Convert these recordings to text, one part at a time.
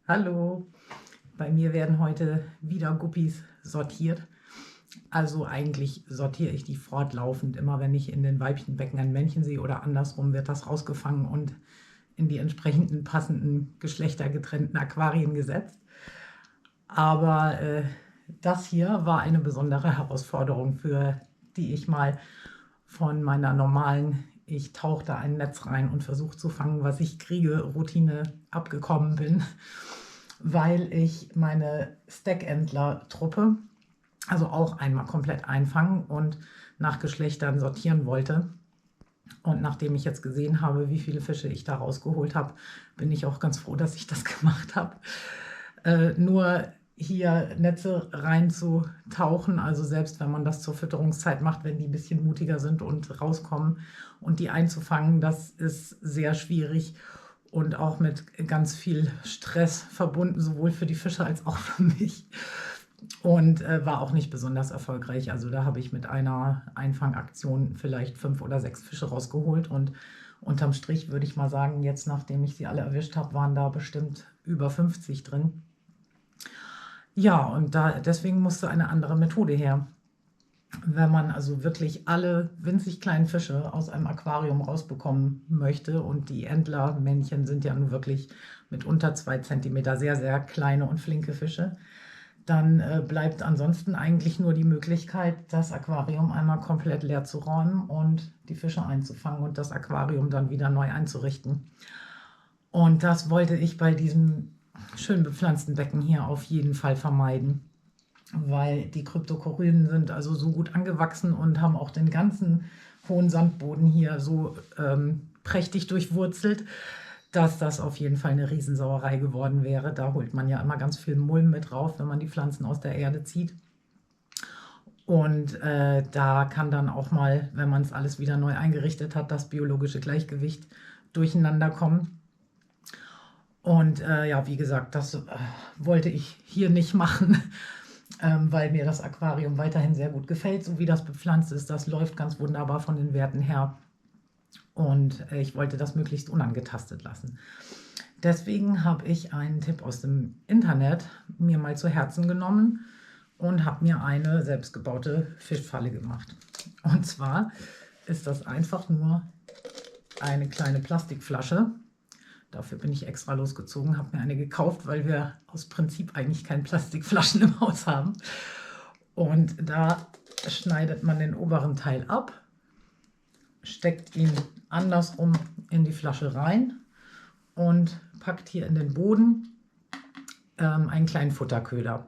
Hallo, bei mir werden heute wieder Guppies sortiert. Also eigentlich sortiere ich die fortlaufend. Immer wenn ich in den Weibchenbecken ein Männchen sehe oder andersrum, wird das rausgefangen und in die entsprechenden passenden geschlechtergetrennten Aquarien gesetzt. Aber das hier war eine besondere Herausforderung, für die ich mal von meiner normalen, ich tauche da ein Netz rein und versuche zu fangen, was ich kriege, Routine abgekommen bin, weil ich meine Stackentler-Truppe also auch einmal komplett einfangen und nach Geschlechtern sortieren wollte. Und nachdem ich jetzt gesehen habe, wie viele Fische ich da rausgeholt habe, bin ich auch ganz froh, dass ich das gemacht habe. Nur hier Netze reinzutauchen, also selbst wenn man das zur Fütterungszeit macht, wenn die ein bisschen mutiger sind und rauskommen und die einzufangen, das ist sehr schwierig und auch mit ganz viel Stress verbunden, sowohl für die Fische als auch für mich. Und war auch nicht besonders erfolgreich. Also da habe ich mit einer Einfangaktion vielleicht 5 oder 6 Fische rausgeholt. Und unterm Strich würde ich mal sagen, jetzt nachdem ich sie alle erwischt habe, waren da bestimmt über 50 drin. Ja, und deswegen musste eine andere Methode her. Wenn man also wirklich alle winzig kleinen Fische aus einem Aquarium rausbekommen möchte, und die Entlermännchen sind ja nun wirklich mit unter 2 cm sehr, sehr kleine und flinke Fische, dann bleibt ansonsten eigentlich nur die Möglichkeit, das Aquarium einmal komplett leer zu räumen und die Fische einzufangen und das Aquarium dann wieder neu einzurichten. Und das wollte ich bei diesem schön bepflanzten Becken hier auf jeden Fall vermeiden, weil die Kryptokoryden sind also so gut angewachsen und haben auch den ganzen hohen Sandboden hier so prächtig durchwurzelt, dass das auf jeden Fall eine Riesensauerei geworden wäre. Da holt man ja immer ganz viel Mulm mit drauf, wenn man die Pflanzen aus der Erde zieht. Und da kann dann auch mal, wenn man es alles wieder neu eingerichtet hat, das biologische Gleichgewicht durcheinander kommen. Und ja, wie gesagt, das wollte ich hier nicht machen, weil mir das Aquarium weiterhin sehr gut gefällt, so wie das bepflanzt ist. Das läuft ganz wunderbar von den Werten her. Und ich wollte das möglichst unangetastet lassen. Deswegen habe ich einen Tipp aus dem Internet mir mal zu Herzen genommen und habe mir eine selbstgebaute Fischfalle gemacht. Und zwar ist das einfach nur eine kleine Plastikflasche. Dafür bin ich extra losgezogen, habe mir eine gekauft, weil wir aus Prinzip eigentlich keine Plastikflaschen im Haus haben. Und da schneidet man den oberen Teil ab, steckt ihn andersrum in die Flasche rein und packt hier in den Boden einen kleinen Futterköder.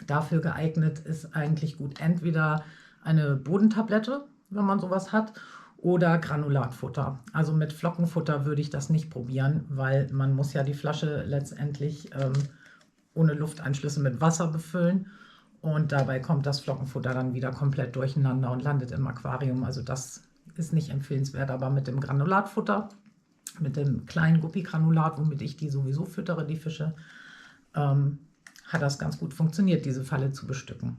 Dafür geeignet ist eigentlich gut entweder eine Bodentablette, wenn man sowas hat, oder Granulatfutter. Also mit Flockenfutter würde ich das nicht probieren, weil man muss ja die Flasche letztendlich ohne Lufteinschlüsse mit Wasser befüllen. Und dabei kommt das Flockenfutter dann wieder komplett durcheinander und landet im Aquarium. Also das ist nicht empfehlenswert, aber mit dem Granulatfutter, mit dem kleinen Guppi-Granulat, womit ich die sowieso füttere, die Fische, hat das ganz gut funktioniert, diese Falle zu bestücken.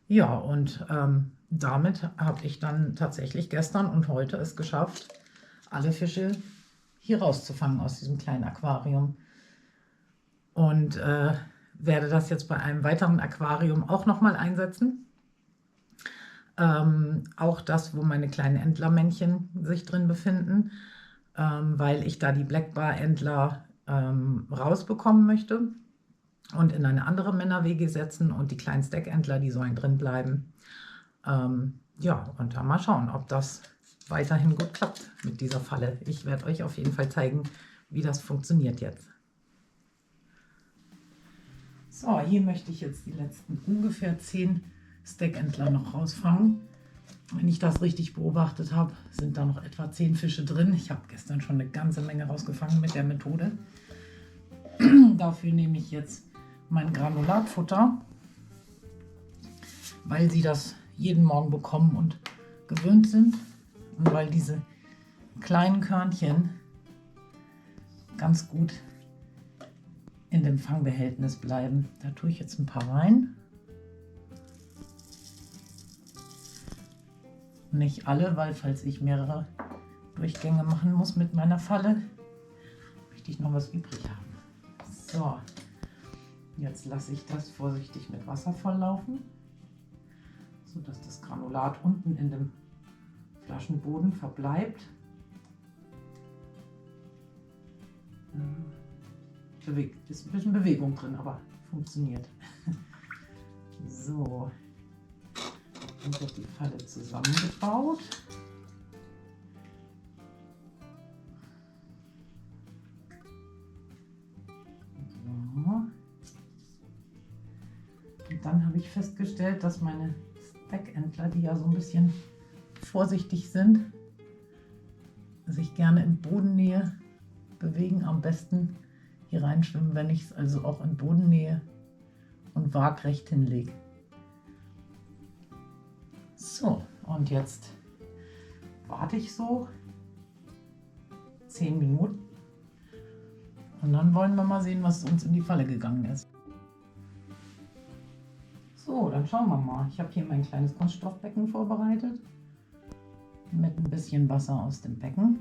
Ja, und damit habe ich dann tatsächlich gestern und heute es geschafft, alle Fische hier rauszufangen aus diesem kleinen Aquarium. Und werde das jetzt bei einem weiteren Aquarium auch nochmal einsetzen. Auch das, wo meine kleinen Entlermännchen sich drin befinden, weil ich da die Blackbar-Entler rausbekommen möchte und in eine andere Männer-WG setzen, und die kleinen Stack-Entler, die sollen drin bleiben. Ja, und dann mal schauen, ob das weiterhin gut klappt mit dieser Falle. Ich werde euch auf jeden Fall zeigen, wie das funktioniert jetzt. So, hier möchte ich jetzt die letzten ungefähr 10 Stack-Entler noch rausfangen. Wenn ich das richtig beobachtet habe, sind da noch etwa 10 Fische drin. Ich habe gestern schon eine ganze Menge rausgefangen mit der Methode. Dafür nehme ich jetzt mein Granulatfutter, weil sie das jeden Morgen bekommen und gewöhnt sind und weil diese kleinen Körnchen ganz gut in dem Fangbehältnis bleiben. Da tue ich jetzt ein paar rein. Nicht alle, weil falls ich mehrere Durchgänge machen muss mit meiner Falle, möchte ich noch was übrig haben. So, jetzt lasse ich das vorsichtig mit Wasser volllaufen, sodass das Granulat unten in dem Flaschenboden verbleibt. Ist ein bisschen Bewegung drin, aber funktioniert. So, dann wird die Falle zusammengebaut. Und dann habe ich festgestellt, dass meine Stackentler, die ja so ein bisschen vorsichtig sind, sich gerne in Bodennähe bewegen, am besten hier reinschwimmen, wenn ich es also auch in Bodennähe und waagrecht hinlege. So, und jetzt warte ich so 10 Minuten und dann wollen wir mal sehen, was uns in die Falle gegangen ist. So, dann schauen wir mal. Ich habe hier mein kleines Kunststoffbecken vorbereitet mit ein bisschen Wasser aus dem Becken.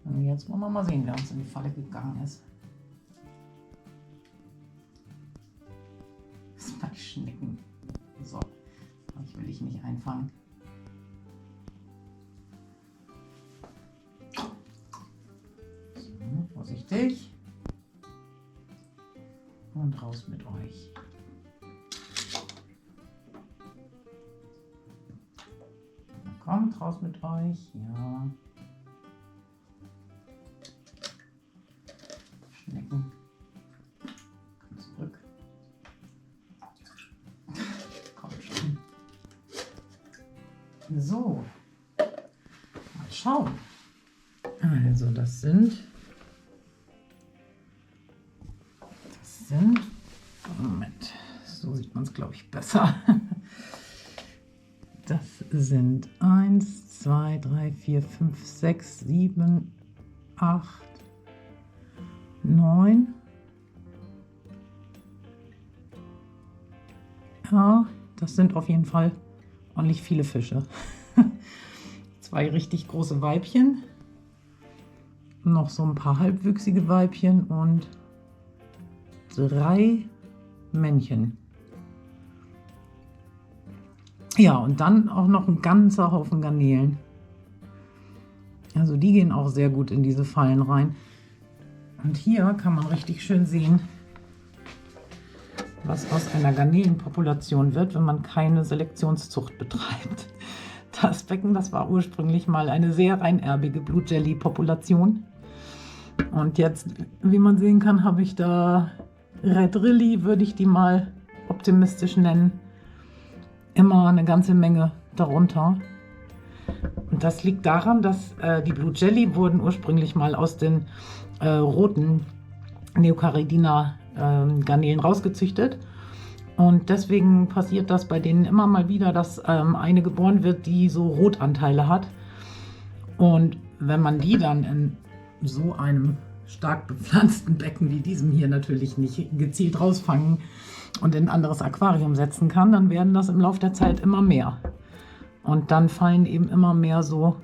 Und jetzt wollen wir mal sehen, wer uns in die Falle gegangen ist. Das sind mal die Schnecken. So, das will ich nicht einfangen. So, vorsichtig. Und raus mit euch. Kommt raus mit euch, ja. Schnecken. Komm zurück. Komm schon. So. Mal schauen. Also das sind. Moment. So sieht man es, glaube ich, besser. Das sind 1, 2, 3, 4, 5, 6, 7, 8, 9. Ja, das sind auf jeden Fall ordentlich viele Fische. 2 richtig große Weibchen, noch so ein paar halbwüchsige Weibchen und 3 Männchen. Ja, und dann auch noch ein ganzer Haufen Garnelen. Also die gehen auch sehr gut in diese Fallen rein. Und hier kann man richtig schön sehen, was aus einer Garnelenpopulation wird, wenn man keine Selektionszucht betreibt. Das Becken, das war ursprünglich mal eine sehr reinerbige Blue-Jelly-Population. Und jetzt, wie man sehen kann, habe ich da Red Rilly, würde ich die mal optimistisch nennen, immer eine ganze Menge darunter. Und das liegt daran, dass die Blue Jelly wurden ursprünglich mal aus den roten Neocaridina Garnelen rausgezüchtet. Und deswegen passiert das bei denen immer mal wieder, dass eine geboren wird, die so Rotanteile hat. Und wenn man die dann in so einem stark bepflanzten Becken wie diesem hier natürlich nicht gezielt rausfangen und in ein anderes Aquarium setzen kann, dann werden das im Laufe der Zeit immer mehr. Und dann fallen eben immer mehr so,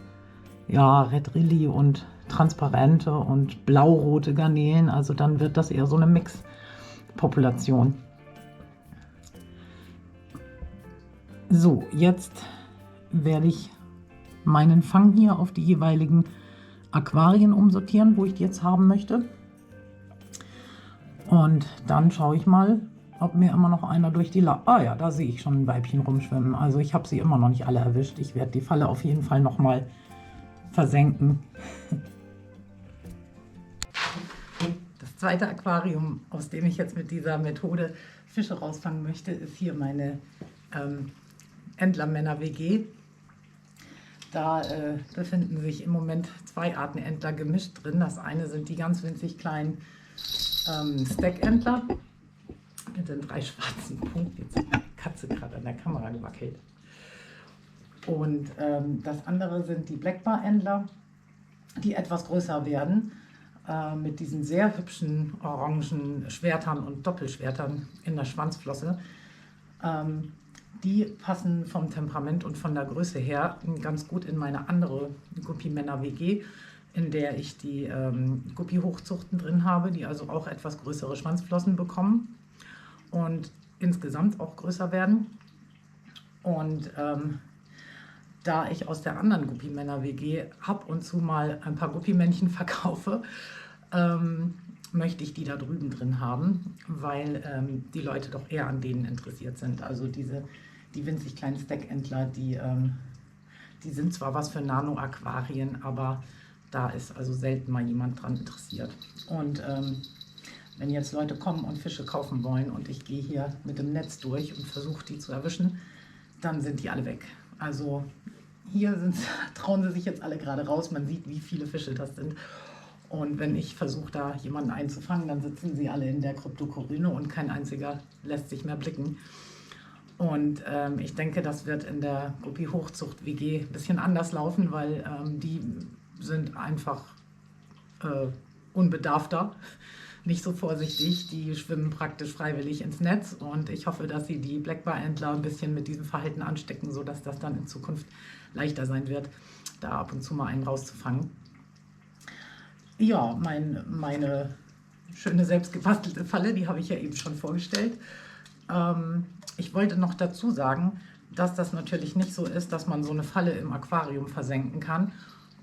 ja, Red Rilly und transparente und blau-rote Garnelen. Also dann wird das eher so eine Mixpopulation. So, jetzt werde ich meinen Fang hier auf die jeweiligen Aquarien umsortieren, wo ich die jetzt haben möchte. Und dann schaue ich mal, ob mir immer noch einer durch die Ah ja, da sehe ich schon ein Weibchen rumschwimmen. Also ich habe sie immer noch nicht alle erwischt. Ich werde die Falle auf jeden Fall noch mal versenken. Das zweite Aquarium, aus dem ich jetzt mit dieser Methode Fische rausfangen möchte, ist hier meine Entlermänner-WG. Da befinden sich im Moment 2 Arten Entler gemischt drin. Das eine sind die ganz winzig kleinen Stackentler mit den 3 schwarzen Punkten. Jetzt hat die Katze gerade an der Kamera gewackelt. Und das andere sind die Blackbar-Entler, die etwas größer werden, mit diesen sehr hübschen orangen Schwertern und Doppelschwertern in der Schwanzflosse. Die passen vom Temperament und von der Größe her ganz gut in meine andere Guppy-Männer-WG. in der ich die Guppi-Hochzuchten drin habe, die also auch etwas größere Schwanzflossen bekommen und insgesamt auch größer werden. Und da ich aus der anderen Guppimänner-WG ab und zu mal ein paar Guppimännchen verkaufe, möchte ich die da drüben drin haben, weil die Leute doch eher an denen interessiert sind. Also die winzig kleinen Stackentler, die sind zwar was für Nano-Aquarien, aber da ist also selten mal jemand dran interessiert. Und wenn jetzt Leute kommen und Fische kaufen wollen und ich gehe hier mit dem Netz durch und versuche die zu erwischen, dann sind die alle weg. Also hier trauen sie sich jetzt alle gerade raus, man sieht, wie viele Fische das sind. Und wenn ich versuche, da jemanden einzufangen, dann sitzen sie alle in der Kryptokoryne und kein einziger lässt sich mehr blicken. Und ich denke, das wird in der Guppi-Hochzucht-WG ein bisschen anders laufen, weil die sind einfach unbedarfter, nicht so vorsichtig. Die schwimmen praktisch freiwillig ins Netz und ich hoffe, dass sie die Blackbar-Entler ein bisschen mit diesem Verhalten anstecken, sodass das dann in Zukunft leichter sein wird, da ab und zu mal einen rauszufangen. Ja, meine schöne selbstgebastelte Falle, die habe ich ja eben schon vorgestellt. Ich wollte noch dazu sagen, dass das natürlich nicht so ist, dass man so eine Falle im Aquarium versenken kann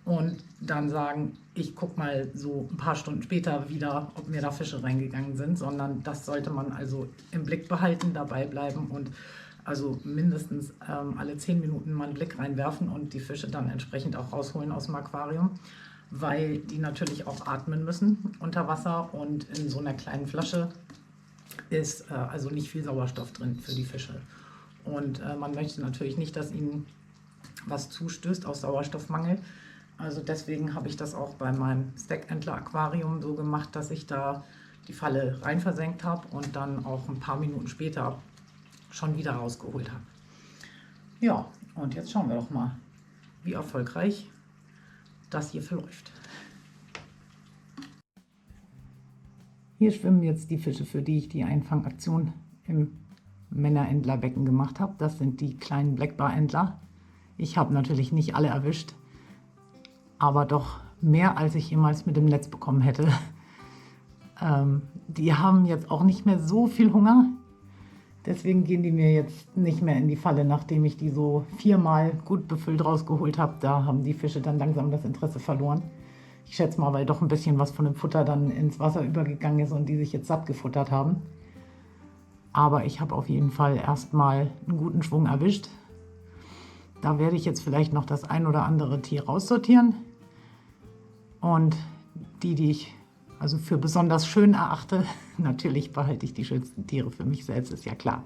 und dann sagen, ich gucke mal so ein paar Stunden später wieder, ob mir da Fische reingegangen sind, sondern das sollte man also im Blick behalten, dabei bleiben und also mindestens alle 10 Minuten mal einen Blick reinwerfen und die Fische dann entsprechend auch rausholen aus dem Aquarium, weil die natürlich auch atmen müssen unter Wasser und in so einer kleinen Flasche ist also nicht viel Sauerstoff drin für die Fische. Und man möchte natürlich nicht, dass ihnen was zustößt aus Sauerstoffmangel. Also deswegen habe ich das auch bei meinem Stackentler-Aquarium so gemacht, dass ich da die Falle rein versenkt habe und dann auch ein paar Minuten später schon wieder rausgeholt habe. Ja, und jetzt schauen wir doch mal, wie erfolgreich das hier verläuft. Hier schwimmen jetzt die Fische, für die ich die Einfangaktion im Männerentlerbecken gemacht habe. Das sind die kleinen Blackbar-Entler. Ich habe natürlich nicht alle erwischt, aber doch mehr, als ich jemals mit dem Netz bekommen hätte. Die haben jetzt auch nicht mehr so viel Hunger. Deswegen gehen die mir jetzt nicht mehr in die Falle, nachdem ich die so 4-mal gut befüllt rausgeholt habe. Da haben die Fische dann langsam das Interesse verloren. Ich schätze mal, weil doch ein bisschen was von dem Futter dann ins Wasser übergegangen ist und die sich jetzt satt gefuttert haben. Aber ich habe auf jeden Fall erstmal einen guten Schwung erwischt. Da werde ich jetzt vielleicht noch das ein oder andere Tier raussortieren. Und die ich also für besonders schön erachte, natürlich behalte ich die schönsten Tiere für mich selbst, ist ja klar.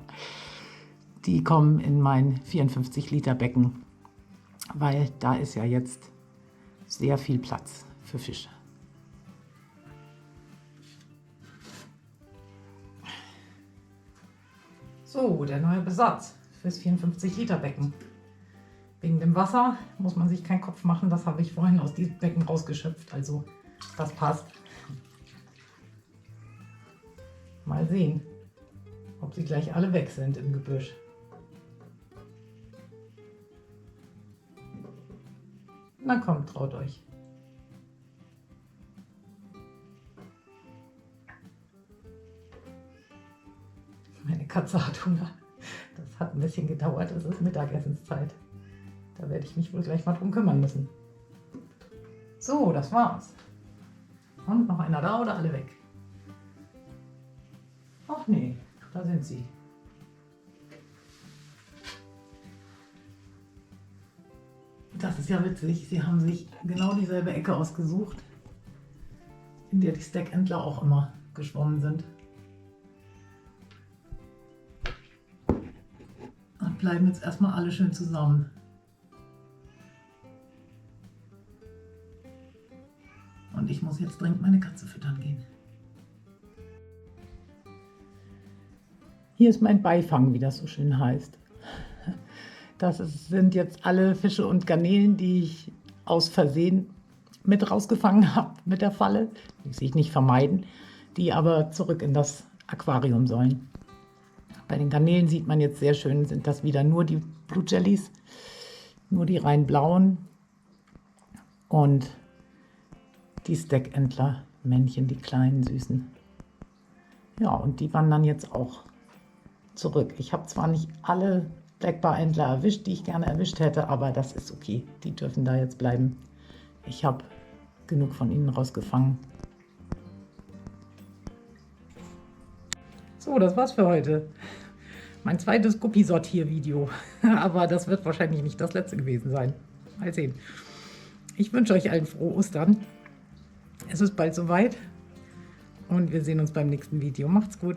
Die kommen in mein 54 Liter Becken, weil da ist ja jetzt sehr viel Platz für Fische. So, der neue Besatz fürs 54 Liter Becken. Wegen dem Wasser muss man sich keinen Kopf machen, das habe ich vorhin aus diesem Becken rausgeschöpft, also das passt. Mal sehen, ob sie gleich alle weg sind im Gebüsch. Na kommt, traut euch. Meine Katze hat Hunger. Das hat ein bisschen gedauert, es ist Mittagessenszeit. Da werde ich mich wohl gleich mal drum kümmern müssen. So, das war's. Und noch einer da oder alle weg? Ach nee, da sind sie. Das ist ja witzig, sie haben sich genau dieselbe Ecke ausgesucht, in der die Stackentler auch immer geschwommen sind. Und bleiben jetzt erstmal alle schön zusammen. Und ich muss jetzt dringend meine Katze füttern gehen. Hier ist mein Beifang, wie das so schön heißt. Sind jetzt alle Fische und Garnelen, die ich aus Versehen mit rausgefangen habe mit der Falle. Die sich nicht vermeiden, die aber zurück in das Aquarium sollen. Bei den Garnelen sieht man jetzt sehr schön, sind das wieder nur die Blue Jellies, nur die rein blauen. Und Die Steckentler-Männchen, die kleinen Süßen. Ja, und die wandern jetzt auch zurück. Ich habe zwar nicht alle Blackbar-Entler erwischt, die ich gerne erwischt hätte, aber das ist okay. Die dürfen da jetzt bleiben. Ich habe genug von ihnen rausgefangen. So, das war's für heute. Mein zweites Guppi-Sortier-Video. Aber das wird wahrscheinlich nicht das letzte gewesen sein. Mal sehen. Ich wünsche euch allen frohe Ostern. Es ist bald soweit. Und wir sehen uns beim nächsten Video. Macht's gut.